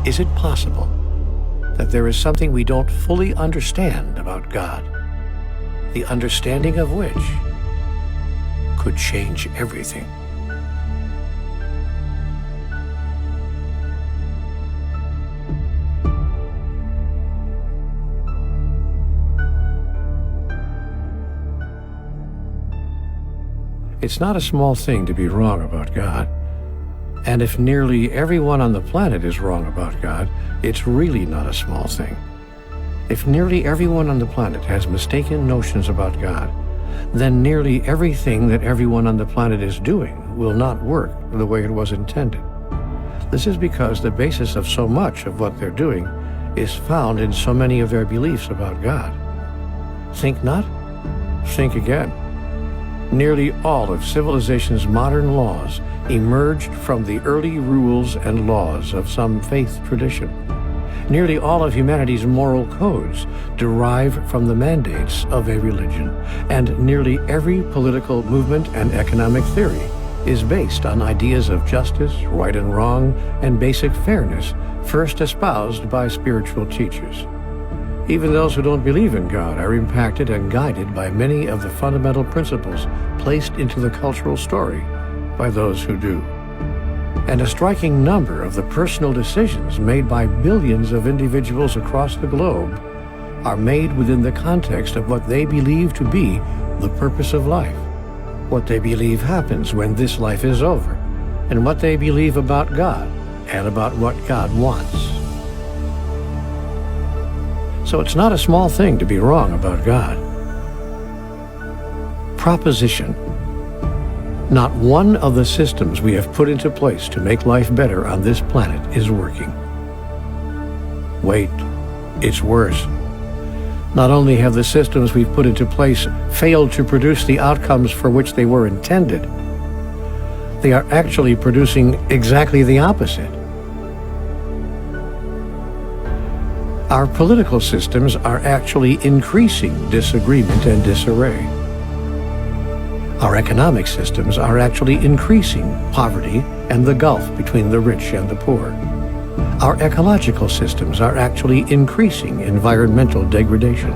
Is it possible that there is something we don't fully understand about God, the understanding of which could change everything? It's not a small thing to be wrong about God. And if nearly everyone on the planet is wrong about God, it's really not a small thing. If nearly everyone on the planet has mistaken notions about God, then nearly everything that everyone on the planet is doing will not work the way it was intended. This is because the basis of so much of what they're doing is found in so many of their beliefs about God. Think not? Think again. Nearly all of civilization's modern laws emerged from the early rules and laws of some faith tradition. Nearly all of humanity's moral codes derive from the mandates of a religion, and nearly every political movement and economic theory is based on ideas of justice, right and wrong, and basic fairness first espoused by spiritual teachers. Even those who don't believe in God are impacted and guided by many of the fundamental principles placed into the cultural story by those who do. And a striking number of the personal decisions made by billions of individuals across the globe are made within the context of what they believe to be the purpose of life, what they believe happens when this life is over, and what they believe about God and about what God wants. So it's not a small thing to be wrong about God. Proposition: not one of the systems we have put into place to make life better on this planet is working. Wait, it's worse. Not only have the systems we've put into place failed to produce the outcomes for which they were intended, they are actually producing exactly the opposite. Our political systems are actually increasing disagreement and disarray. Our economic systems are actually increasing poverty and the gulf between the rich and the poor. Our ecological systems are actually increasing environmental degradation.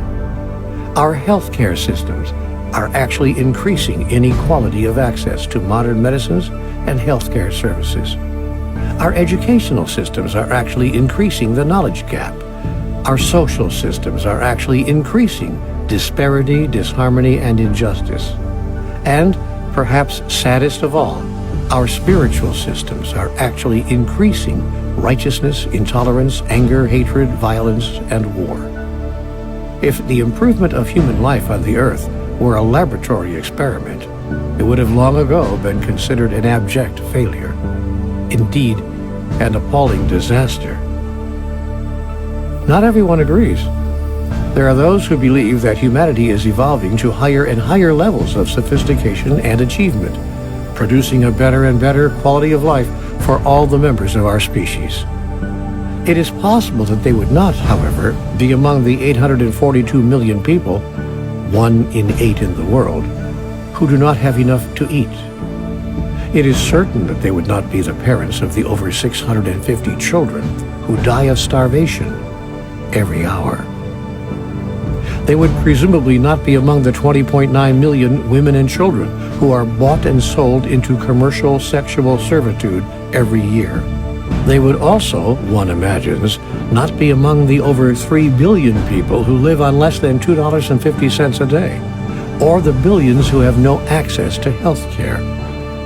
Our healthcare systems are actually increasing inequality of access to modern medicines and healthcare services. Our educational systems are actually increasing the knowledge gap. Our social systems are actually increasing disparity, disharmony, and injustice. And, perhaps saddest of all, our spiritual systems are actually increasing righteousness, intolerance, anger, hatred, violence, and war. If the improvement of human life on the earth were a laboratory experiment, it would have long ago been considered an abject failure. Indeed, an appalling disaster. Not everyone agrees. There are those who believe that humanity is evolving to higher and higher levels of sophistication and achievement, producing a better and better quality of life for all the members of our species. It is possible that they would not, however, be among the 842 million people, 1 in 8 in the world, who do not have enough to eat. It is certain that they would not be the parents of the over 650 children who die of starvation every hour. They would presumably not be among the 20.9 million women and children who are bought and sold into commercial sexual servitude every year. They would also, one imagines, not be among the over 3 billion people who live on less than $2.50 a day, or the billions who have no access to health care.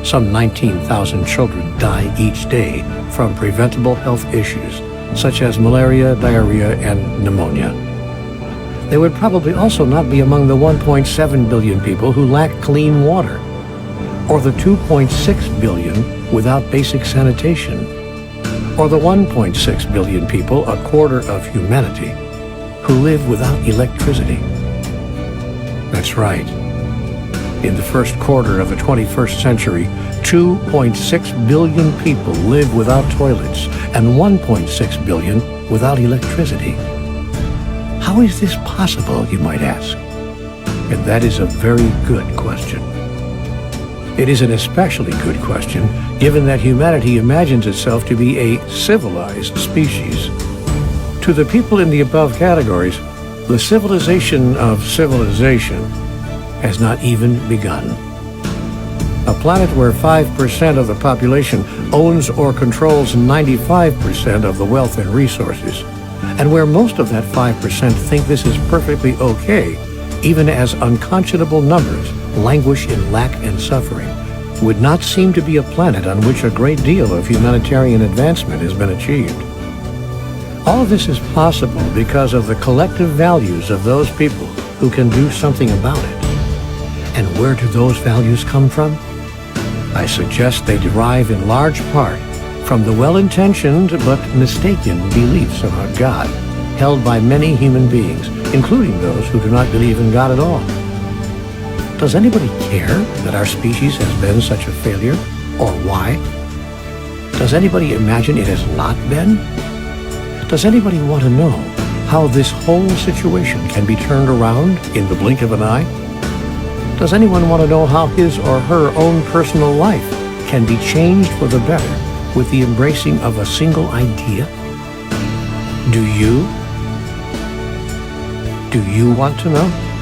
Some 19,000 children die each day from preventable health issues, such as malaria, diarrhea, and pneumonia. They would probably also not be among the 1.7 billion people who lack clean water, or the 2.6 billion without basic sanitation, or the 1.6 billion people, a quarter of humanity, who live without electricity. That's right. In the first quarter of the 21st century, 2.6 billion people live without toilets and 1.6 billion without electricity. How is this possible, you might ask? And that is a very good question. It is an especially good question, given that humanity imagines itself to be a civilized species. To the people in the above categories, the civilization of civilization has not even begun. A planet where 5% of the population owns or controls 95% of the wealth and resources, and where most of that 5% think this is perfectly okay, even as unconscionable numbers languish in lack and suffering, would not seem to be a planet on which a great deal of humanitarian advancement has been achieved. All of this is possible because of the collective values of those people who can do something about it. And where do those values come from? I suggest they derive in large part from the well-intentioned but mistaken beliefs about God held by many human beings, including those who do not believe in God at all. Does anybody care that our species has been such a failure, or why? Does anybody imagine it has not been? Does anybody want to know how this whole situation can be turned around in the blink of an eye? Does anyone want to know how his or her own personal life can be changed for the better with the embracing of a single idea? Do you? Do you want to know?